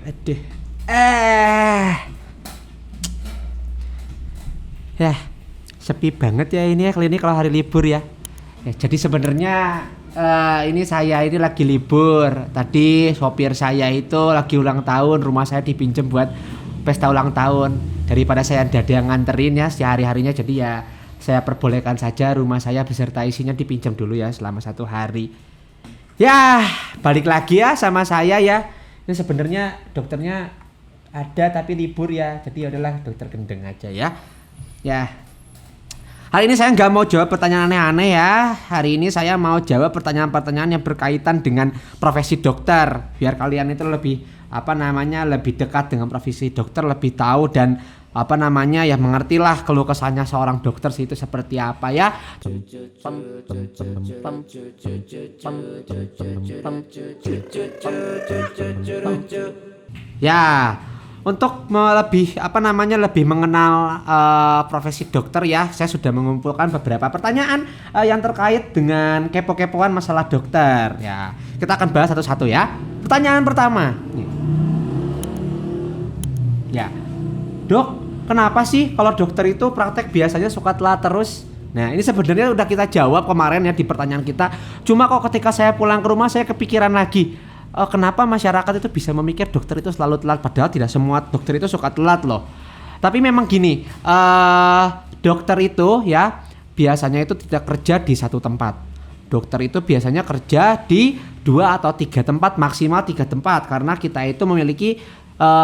Aduh. Ya, sepi banget ya ini ya klinik kalau hari libur ya. Ya jadi sebenarnya ini saya ini lagi libur. Tadi sopir saya itu lagi ulang tahun, rumah saya dipinjem buat pesta ulang tahun. Daripada saya dada nganterin ya sehari-harinya, jadi ya saya perbolehkan saja rumah saya beserta isinya dipinjam dulu ya selama 1 hari. Ya, balik lagi ya sama saya ya. Ini sebenarnya dokternya ada tapi libur ya. Jadi ya udahlah dokter gendeng aja ya. Ya, hari ini saya nggak mau jawab pertanyaan aneh-aneh ya. Hari ini saya mau jawab pertanyaan-pertanyaan yang berkaitan dengan profesi dokter. Biar kalian itu lebih lebih dekat dengan profesi dokter, lebih tahu dan ya mengertilah keluh kesahnya seorang dokter itu seperti apa ya. Ya, untuk lebih mengenal profesi dokter ya, saya sudah mengumpulkan beberapa pertanyaan yang terkait dengan kepo-kepoan masalah dokter. Ya, kita akan bahas satu-satu ya. Pertanyaan pertama. Ya, dok, kenapa sih kalau dokter itu praktek biasanya suka telat terus? Nah, ini sebenarnya udah kita jawab kemarin ya di pertanyaan kita. Cuma kok ketika saya pulang ke rumah saya kepikiran lagi. Kenapa masyarakat itu bisa memikir dokter itu selalu telat, padahal tidak semua dokter itu suka telat loh. Tapi memang gini, dokter itu ya biasanya itu tidak kerja di satu tempat. Dokter itu biasanya kerja di 2 atau 3 tempat, maksimal 3 tempat, karena kita itu memiliki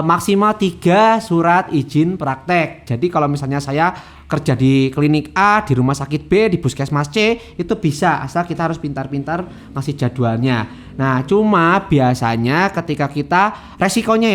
maksimal 3 surat izin praktek. Jadi kalau misalnya saya kerja di klinik A, di rumah sakit B, di puskesmas C, itu bisa, asal kita harus pintar-pintar ngasih jadwalnya. Nah, cuma biasanya ketika kita resikonya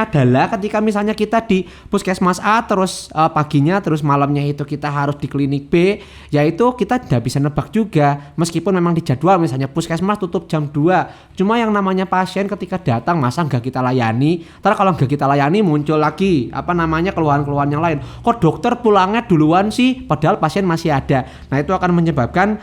adalah ketika misalnya kita di puskesmas A terus paginya terus malamnya itu kita harus di klinik B, yaitu kita tidak bisa nebak juga. Meskipun memang di jadwal misalnya puskesmas tutup jam 2, cuma yang namanya pasien ketika datang masa nggak kita layani. Ntar kalau nggak kita layani muncul lagi keluhan-keluhan yang lain. Kok dokter pulangnya duluan sih padahal pasien masih ada. Nah, itu akan menyebabkan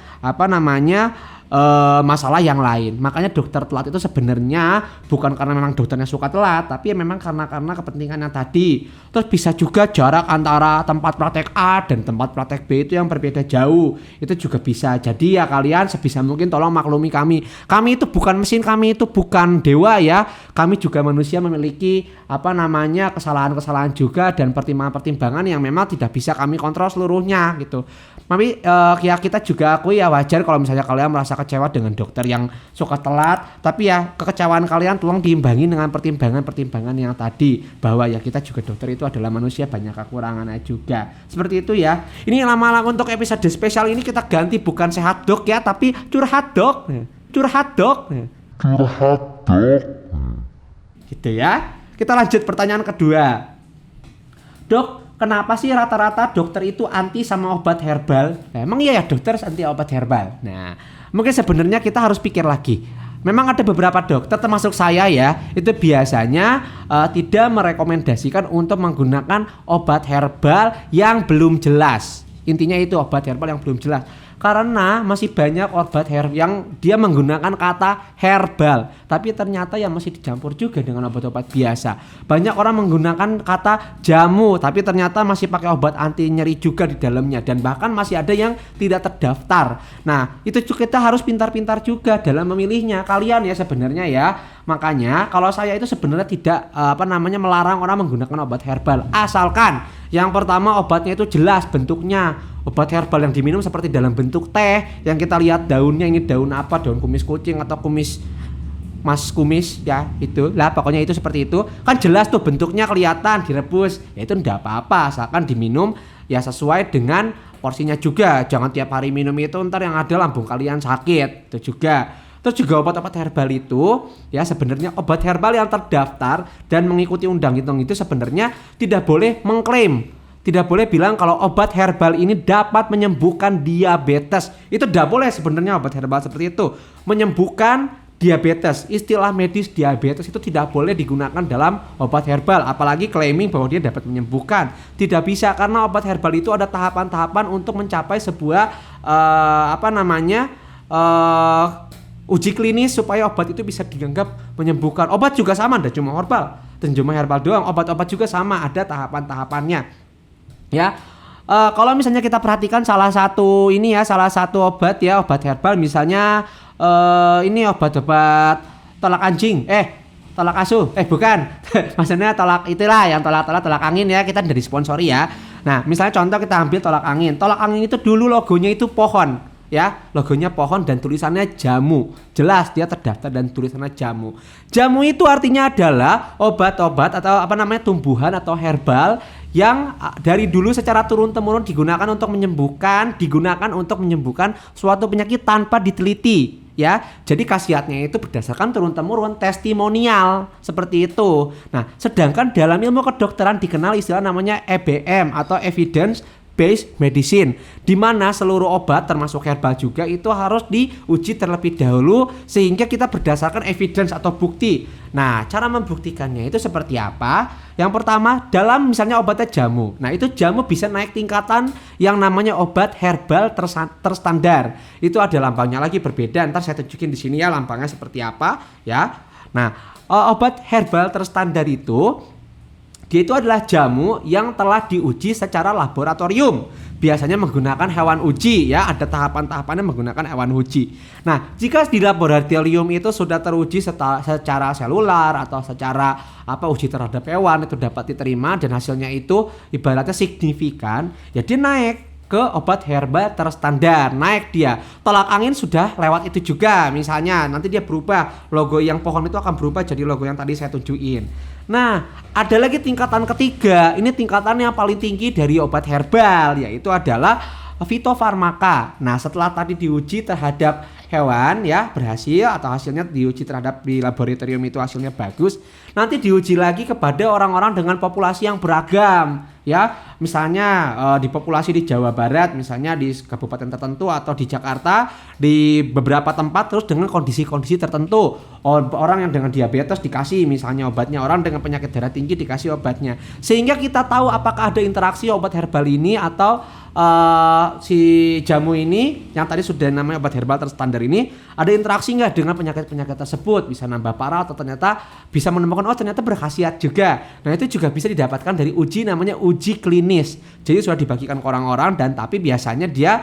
masalah yang lain. Makanya dokter telat itu sebenarnya bukan karena memang dokternya suka telat, tapi ya memang karena kepentingannya tadi. Terus bisa juga jarak antara tempat praktek A dan tempat praktek B itu yang berbeda jauh. Itu juga bisa. Jadi ya kalian sebisa mungkin tolong maklumi kami. Kami itu bukan mesin, kami itu bukan dewa ya. Kami juga manusia memiliki kesalahan-kesalahan juga dan pertimbangan-pertimbangan yang memang tidak bisa kami kontrol seluruhnya gitu. Tapi ya kita juga akui ya wajar kalau misalnya kalian merasa kecewa dengan dokter yang suka telat, tapi ya kekecewaan kalian tolong diimbangi dengan pertimbangan-pertimbangan yang tadi, bahwa ya kita juga dokter itu adalah manusia, banyak kekurangannya juga. Seperti itu ya. Ini lama-lama untuk episode spesial ini kita ganti bukan sehat dok ya, tapi curhat dok. Curhat dok. Curhat dok. Gitu ya. Kita lanjut pertanyaan kedua. Dok, kenapa sih rata-rata dokter itu anti sama obat herbal? Nah, emang iya ya dokter anti obat herbal? Nah, mungkin sebenarnya kita harus pikir lagi. Memang ada beberapa dokter termasuk saya ya, itu biasanya tidak merekomendasikan untuk menggunakan obat herbal yang belum jelas. Intinya itu obat herbal yang belum jelas. Karena masih banyak obat herbal yang dia menggunakan kata herbal, tapi ternyata yang masih dicampur juga dengan obat-obat biasa. Banyak orang menggunakan kata jamu, tapi ternyata masih pakai obat anti nyeri juga di dalamnya, dan bahkan masih ada yang tidak terdaftar. Nah, itu kita harus pintar-pintar juga dalam memilihnya. Kalian ya sebenarnya ya. Makanya kalau saya itu sebenarnya tidak melarang orang menggunakan obat herbal, asalkan yang pertama obatnya itu jelas bentuknya. Obat herbal yang diminum seperti dalam bentuk teh, yang kita lihat daunnya ini daun apa, daun kumis kucing atau kumis mas kumis ya, itu lah pokoknya itu seperti itu kan jelas tuh bentuknya kelihatan, direbus ya itu ndak apa-apa asalkan diminum ya sesuai dengan porsinya juga. Jangan tiap hari minum itu ntar yang ada lambung kalian sakit itu juga. Terus juga obat-obat herbal itu ya sebenarnya obat herbal yang terdaftar dan mengikuti undang-undang itu sebenarnya tidak boleh mengklaim. Tidak boleh bilang kalau obat herbal ini dapat menyembuhkan diabetes. Itu tidak boleh sebenarnya obat herbal seperti itu. Menyembuhkan diabetes, istilah medis diabetes itu tidak boleh digunakan dalam obat herbal. Apalagi claiming bahwa dia dapat menyembuhkan. Tidak bisa, karena obat herbal itu ada tahapan-tahapan untuk mencapai sebuah uji klinis supaya obat itu bisa dianggap menyembuhkan. Obat juga sama, tidak cuma herbal. cuma herbal doang. Obat-obat juga sama, ada tahapan-tahapannya. Ya. Kalau misalnya kita perhatikan salah satu obat ya, obat herbal misalnya ini obat-obat tolak anjing, tolak asuh, bukan. Maksudnya tolak itulah yang tolak angin ya, kita dari sponsori ya. Nah, misalnya contoh kita ambil tolak angin. Tolak angin itu dulu logonya itu pohon, ya. Logonya pohon dan tulisannya jamu. Jelas dia terdaftar dan tulisannya jamu. Jamu itu artinya adalah obat-obat atau tumbuhan atau herbal yang dari dulu secara turun-temurun digunakan untuk menyembuhkan suatu penyakit tanpa diteliti. Ya, jadi khasiatnya itu berdasarkan turun-temurun testimonial seperti itu. Nah, sedangkan dalam ilmu kedokteran dikenal istilah namanya EBM atau Evidence Based Medicine, di mana seluruh obat termasuk herbal juga itu harus diuji terlebih dahulu sehingga kita berdasarkan evidence atau bukti. Nah, cara membuktikannya itu seperti apa? Yang pertama, dalam misalnya obatnya jamu. Nah, itu jamu bisa naik tingkatan yang namanya obat herbal terstandar. Itu ada lambangnya lagi berbeda. Ntar saya tunjukin di sini ya lambangnya seperti apa ya. Nah, obat herbal terstandar itu dia itu adalah jamu yang telah diuji secara laboratorium. Biasanya menggunakan hewan uji ya, ada tahapan-tahapannya menggunakan hewan uji. Nah, jika di laboratorium itu sudah teruji secara selular atau secara uji terhadap hewan itu dapat diterima dan hasilnya itu ibaratnya signifikan, ya dia naik ke obat herbal terstandar. Naik dia. Tolak angin sudah lewat itu juga. Misalnya nanti dia berubah, logo yang pohon itu akan berubah jadi logo yang tadi saya tunjukin. Nah, ada lagi tingkatan ketiga. Ini tingkatan yang paling tinggi dari obat herbal, yaitu adalah fitofarmaka. Nah, setelah tadi diuji terhadap hewan ya berhasil atau hasilnya diuji terhadap di laboratorium itu hasilnya bagus, nanti diuji lagi kepada orang-orang dengan populasi yang beragam ya. Misalnya di populasi di Jawa Barat, misalnya di kabupaten tertentu atau di Jakarta, di beberapa tempat terus dengan kondisi-kondisi tertentu. Orang yang dengan diabetes dikasih misalnya obatnya, orang dengan penyakit darah tinggi dikasih obatnya. Sehingga kita tahu apakah ada interaksi obat herbal ini atau si jamu ini yang tadi sudah namanya obat herbal terstandar ini ada interaksi nggak dengan penyakit-penyakit tersebut, bisa nambah parah atau ternyata bisa menemukan ternyata berkhasiat juga. Nah, itu juga bisa didapatkan dari uji namanya uji klinis. Jadi sudah dibagikan ke orang-orang dan tapi biasanya dia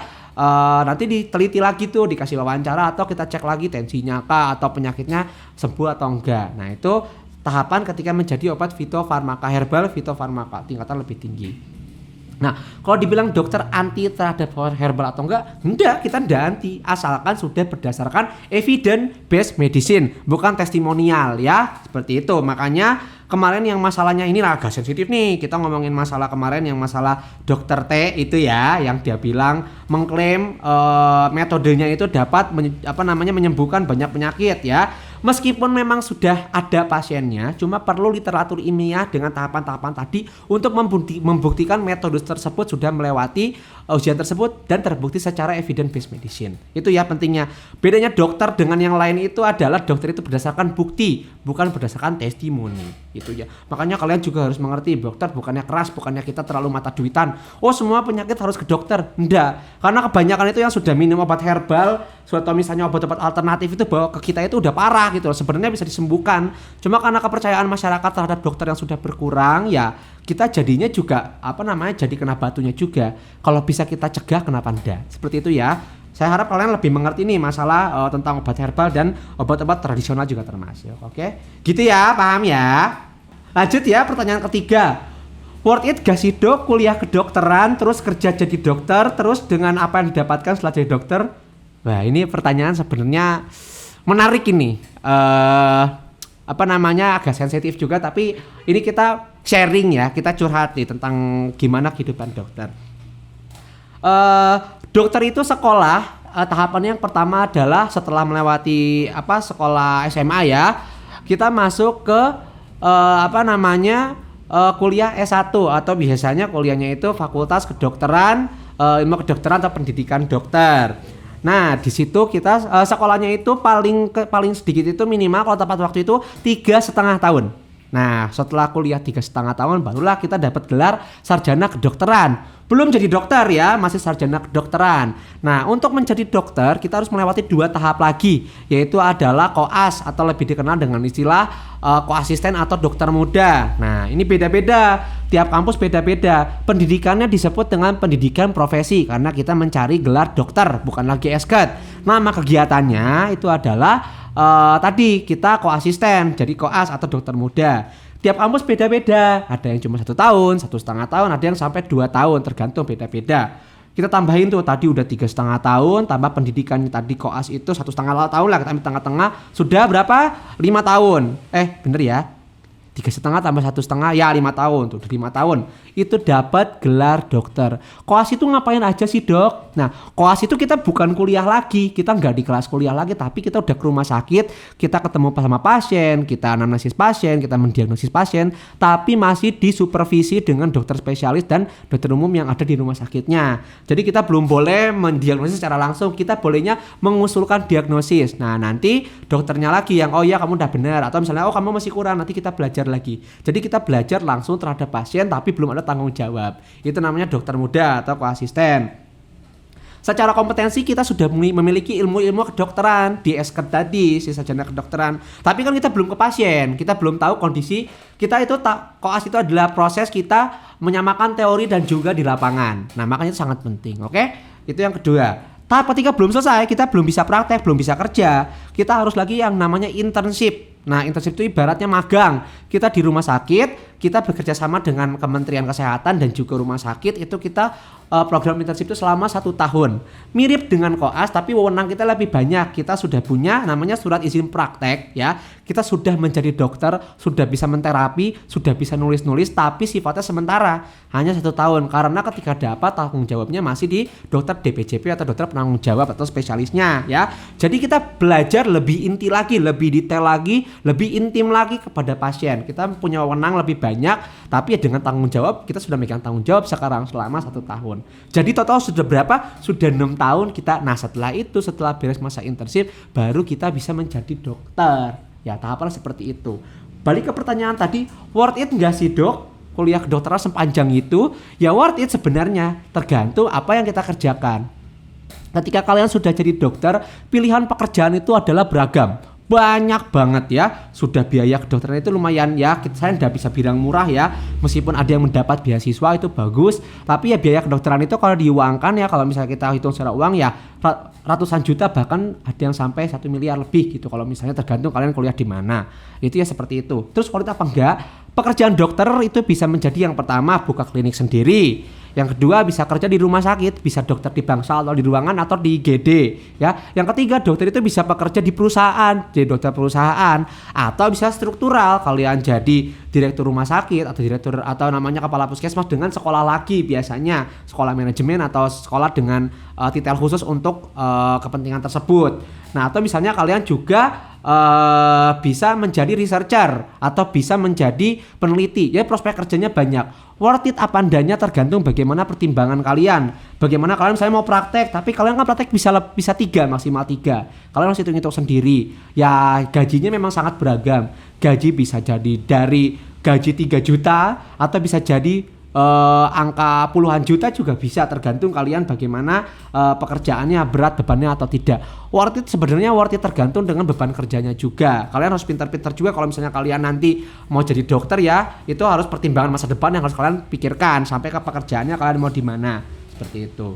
nanti diteliti lagi tuh, dikasih wawancara atau kita cek lagi tensinya kah atau penyakitnya sembuh atau enggak. Nah, itu tahapan ketika menjadi obat fitofarmaka herbal, fitofarmaka tingkatan lebih tinggi. Nah, kalau dibilang dokter anti terhadap herbal atau enggak, kita enggak anti, asalkan sudah berdasarkan evidence based medicine, bukan testimonial ya, seperti itu. Makanya kemarin yang masalahnya ini agak sensitif nih, kita ngomongin masalah kemarin yang masalah dokter T itu ya, yang dia bilang mengklaim metodenya itu dapat menyembuhkan banyak penyakit ya. Meskipun memang sudah ada pasiennya, cuma perlu literatur ilmiah dengan tahapan-tahapan tadi untuk membuktikan metode tersebut sudah melewati ujian tersebut dan terbukti secara evidence based medicine. Itu ya pentingnya. Bedanya dokter dengan yang lain itu adalah dokter itu berdasarkan bukti, bukan berdasarkan testimoni. Itu ya. Makanya kalian juga harus mengerti, dokter bukannya keras, bukannya kita terlalu mata duitan. Oh, semua penyakit harus ke dokter. Enggak. Karena kebanyakan itu yang sudah minum obat herbal atau misalnya obat-obat alternatif itu bawa ke kita itu udah parah gitu loh. Sebenarnya bisa disembuhkan. Cuma karena kepercayaan masyarakat terhadap dokter yang sudah berkurang, ya kita jadinya juga jadi kena batunya juga. Kalau bisa kita cegah, kenapa enggak? Seperti itu ya. Saya harap kalian lebih mengerti nih masalah tentang obat herbal dan obat-obat tradisional juga termasuk. Oke? Gitu ya, paham ya? Lanjut ya, pertanyaan ketiga. Worth it gak sih dok kuliah kedokteran terus kerja jadi dokter terus dengan apa yang didapatkan setelah jadi dokter? Wah, ini pertanyaan sebenarnya menarik ini. Agak sensitif juga, tapi ini kita sharing ya, kita curhat nih tentang gimana kehidupan dokter. Dokter itu sekolah, tahapannya yang pertama adalah setelah melewati sekolah SMA ya, kita masuk ke kuliah S1 atau biasanya kuliahnya itu Fakultas Kedokteran, Ilmu Kedokteran atau Pendidikan Dokter. Nah, di situ kita sekolahnya itu paling sedikit itu minimal kalau tepat waktu itu 3,5 tahun. Nah, setelah kuliah 3,5 tahun barulah kita dapat gelar sarjana kedokteran. Belum jadi dokter ya, masih sarjana kedokteran. Nah, untuk menjadi dokter kita harus melewati 2 tahap lagi, yaitu adalah koas atau lebih dikenal dengan istilah koasisten atau dokter muda. Nah, ini beda-beda, tiap kampus beda-beda. Pendidikannya disebut dengan pendidikan profesi karena kita mencari gelar dokter, bukan lagi esket. Nama kegiatannya itu adalah tadi kita koasisten, jadi koas atau dokter muda. Tiap kampus beda-beda, ada yang cuma 1 tahun, 1,5 tahun, ada yang sampai 2 tahun, tergantung beda-beda. Kita tambahin tuh tadi udah 3,5 tahun, tambah pendidikannya tadi koas itu 1,5 tahun lah, kita ambil tengah-tengah, sudah berapa? 5 tahun. Bener ya? 3,5 tambah 1,5 ya 5 tahun tuh, 5 tahun itu dapat gelar dokter. Koas itu ngapain aja sih dok? Nah, koas itu kita bukan kuliah lagi, kita nggak di kelas kuliah lagi, tapi kita udah ke rumah sakit, kita ketemu sama pasien, kita anamnesis pasien, kita mendiagnosis pasien, tapi masih disupervisi dengan dokter spesialis dan dokter umum yang ada di rumah sakitnya. Jadi kita belum boleh mendiagnosis secara langsung, kita bolehnya mengusulkan diagnosis. Nah, nanti dokternya lagi yang oh ya kamu udah benar, atau misalnya oh kamu masih kurang, nanti kita belajar lagi. Jadi kita belajar langsung terhadap pasien tapi belum ada tanggung jawab. Itu namanya dokter muda atau koasisten. Secara kompetensi kita sudah memiliki ilmu-ilmu kedokteran di esket tadi, si sarjana kedokteran. Tapi kan kita belum ke pasien, kita belum tahu kondisi kita itu koas itu adalah proses kita menyamakan teori dan juga di lapangan. Nah, makanya itu sangat penting, oke? Itu yang kedua. Tahap ketiga belum selesai, kita belum bisa praktek, belum bisa kerja. Kita harus lagi yang namanya internship. Nah, internship itu ibaratnya magang. Kita di rumah sakit, kita bekerja sama dengan Kementerian Kesehatan dan juga rumah sakit, itu kita program internship itu selama 1 tahun. Mirip dengan koas, tapi wewenang kita lebih banyak. Kita sudah punya namanya surat izin praktek ya. Kita sudah menjadi dokter, sudah bisa menterapi, sudah bisa nulis-nulis, tapi sifatnya sementara, hanya 1 tahun. Karena ketika dapat tanggung jawabnya masih di dokter DPJP atau dokter penanggung jawab atau spesialisnya ya. Jadi kita belajar lebih inti lagi, lebih detail lagi, lebih intim lagi kepada pasien. Kita punya wewenang lebih banyak, tapi ya dengan tanggung jawab kita sudah megang tanggung jawab sekarang selama 1 tahun. Jadi total sudah berapa? Sudah 6 tahun kita. Nah, setelah itu, setelah beres masa internship, baru kita bisa menjadi dokter. Ya, tahapannya seperti itu. Balik ke pertanyaan tadi, worth it nggak sih dok? Kuliah kedokteran sepanjang itu? Ya worth it sebenarnya, tergantung apa yang kita kerjakan. Ketika kalian sudah jadi dokter, pilihan pekerjaan itu adalah beragam. Banyak banget ya. Sudah biaya kedokteran itu lumayan ya, saya tidak bisa bilang murah ya, meskipun ada yang mendapat beasiswa itu bagus, tapi ya biaya kedokteran itu kalau diuangkan ya, kalau misalnya kita hitung secara uang ya ratusan juta, bahkan ada yang sampai 1 miliar lebih gitu kalau misalnya tergantung kalian kuliah di mana. Itu ya seperti itu. Terus kualitas apa enggak? Pekerjaan dokter itu bisa menjadi yang pertama buka klinik sendiri. Yang kedua bisa kerja di rumah sakit, bisa dokter di bangsal atau di ruangan atau di IGD ya. Yang ketiga dokter itu bisa bekerja di perusahaan, jadi dokter perusahaan, atau bisa struktural, kalian jadi direktur rumah sakit atau direktur atau namanya kepala puskesmas dengan sekolah lagi, biasanya sekolah manajemen atau sekolah dengan titel khusus untuk kepentingan tersebut. Nah, atau misalnya kalian juga bisa menjadi researcher atau bisa menjadi peneliti. Ya, prospek kerjanya banyak. Worth it apa andanya tergantung bagaimana pertimbangan kalian. Bagaimana kalian saya mau praktek, tapi kalian kan praktek bisa 3, maksimal 3. Kalian harus hitung-hitung sendiri. Ya, gajinya memang sangat beragam. Gaji bisa jadi dari gaji 3 juta atau bisa jadi angka puluhan juta juga bisa, tergantung kalian bagaimana pekerjaannya, berat bebannya atau tidak. Worth it sebenarnya worth it tergantung dengan beban kerjanya juga. Kalian harus pintar-pintar juga kalau misalnya kalian nanti mau jadi dokter ya, itu harus pertimbangan masa depan yang harus kalian pikirkan sampai ke pekerjaannya kalian mau di mana, seperti itu.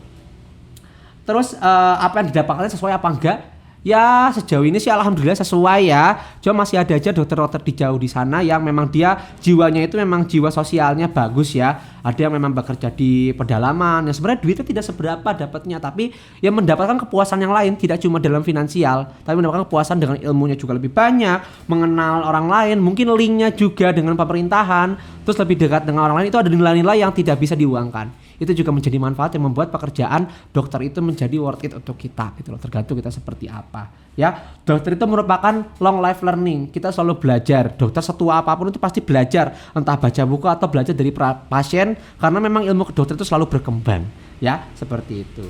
Terus apa yang didapatkan sesuai apa enggak? Ya sejauh ini sih alhamdulillah sesuai ya. Cuma masih ada aja dokter-dokter di jauh di sana yang memang dia jiwanya itu memang jiwa sosialnya bagus ya. Ada yang memang bekerja di pedalaman yang sebenarnya duitnya tidak seberapa dapatnya, tapi yang mendapatkan kepuasan yang lain, tidak cuma dalam finansial, tapi mendapatkan kepuasan dengan ilmunya juga lebih banyak, mengenal orang lain, mungkin linknya juga dengan pemerintahan, terus lebih dekat dengan orang lain. Itu ada nilai-nilai yang tidak bisa diuangkan. Itu juga menjadi manfaat yang membuat pekerjaan dokter itu menjadi worth it untuk kita gitu loh, tergantung kita seperti apa ya. Dokter itu merupakan long life learning, kita selalu belajar. Dokter setua apapun itu pasti belajar, entah baca buku atau belajar dari pasien, karena memang ilmu kedokteran itu selalu berkembang ya, seperti itu.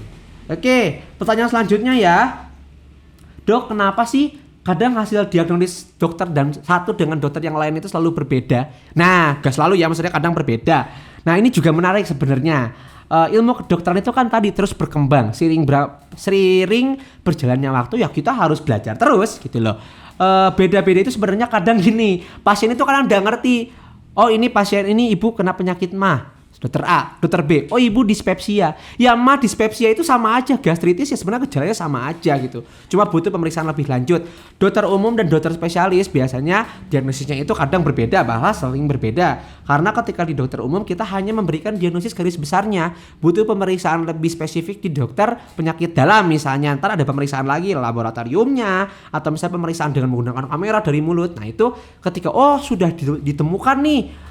Oke, pertanyaan selanjutnya ya, dok, kenapa sih kadang hasil diagnosis dokter dan satu dengan dokter yang lain itu selalu berbeda. Nah, gak selalu ya, maksudnya kadang berbeda. Nah, ini juga menarik sebenarnya. Ilmu kedokteran itu kan tadi terus berkembang, seiring berjalannya waktu ya kita harus belajar terus gitu loh. Beda-beda itu sebenarnya kadang gini, pasien itu kadang udah ngerti, oh ini pasien ini ibu kena penyakit mah. Dokter A, dokter B, oh ibu dispepsia. Ya mah dispepsia itu sama aja, gastritis ya sebenarnya gejalanya sama aja gitu. Cuma butuh pemeriksaan lebih lanjut. Dokter umum dan dokter spesialis biasanya diagnosisnya itu kadang berbeda, bahkan sering berbeda. Karena ketika di dokter umum kita hanya memberikan diagnosis garis besarnya. Butuh pemeriksaan lebih spesifik di dokter penyakit dalam misalnya. Ntar ada pemeriksaan lagi laboratoriumnya atau misalnya pemeriksaan dengan menggunakan kamera dari mulut. Nah itu ketika sudah ditemukan nih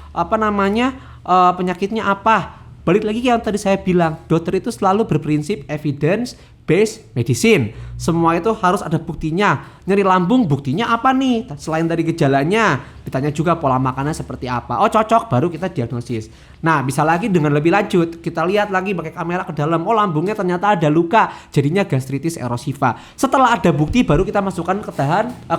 penyakitnya apa, balik lagi yang tadi saya bilang, dokter itu selalu berprinsip evidence based medicine. Semua itu harus ada buktinya. Nyeri lambung buktinya apa nih? Selain dari gejalanya, ditanya juga pola makannya seperti apa. Oh cocok, baru kita diagnosis. Nah bisa lagi dengan lebih lanjut, kita lihat lagi pakai kamera ke dalam. Oh lambungnya ternyata ada luka, jadinya gastritis erosiva. Setelah ada bukti baru kita masukkan ke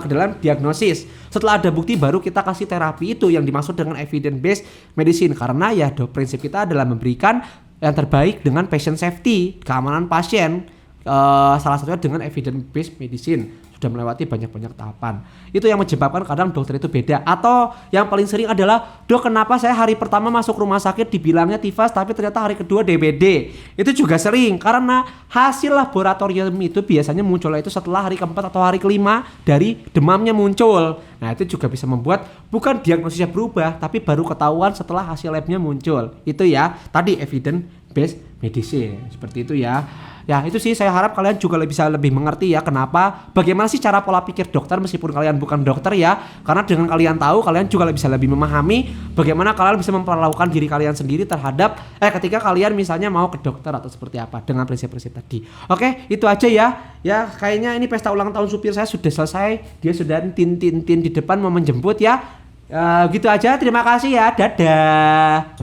dalam diagnosis. Setelah ada bukti baru kita kasih terapi, itu yang dimaksud dengan evidence based medicine. Karena ya prinsip kita adalah memberikan yang terbaik dengan patient safety, keamanan pasien. Salah satunya dengan evidence based medicine, sudah melewati banyak tahapan. Itu yang menyebabkan kadang dokter itu beda. Atau yang paling sering adalah, dok kenapa saya hari pertama masuk rumah sakit dibilangnya tifus tapi ternyata hari kedua DBD. Itu juga sering karena hasil laboratorium itu biasanya munculnya itu setelah hari keempat atau hari kelima dari demamnya muncul. Nah itu juga bisa membuat bukan diagnosisnya berubah, tapi baru ketahuan setelah hasil labnya muncul. Itu ya tadi evidence based medicine, seperti itu ya. Ya itu sih, saya harap kalian juga bisa lebih mengerti ya kenapa, bagaimana sih cara pola pikir dokter meskipun kalian bukan dokter ya. Karena dengan kalian tahu, kalian juga bisa lebih memahami bagaimana kalian bisa memperlakukan diri kalian sendiri terhadap ketika kalian misalnya mau ke dokter atau seperti apa dengan prinsip-prinsip tadi. Oke, itu aja ya. Ya kayaknya ini pesta ulang tahun supir saya sudah selesai. Dia sudah tin di depan mau menjemput ya. Gitu aja, terima kasih ya, dadah.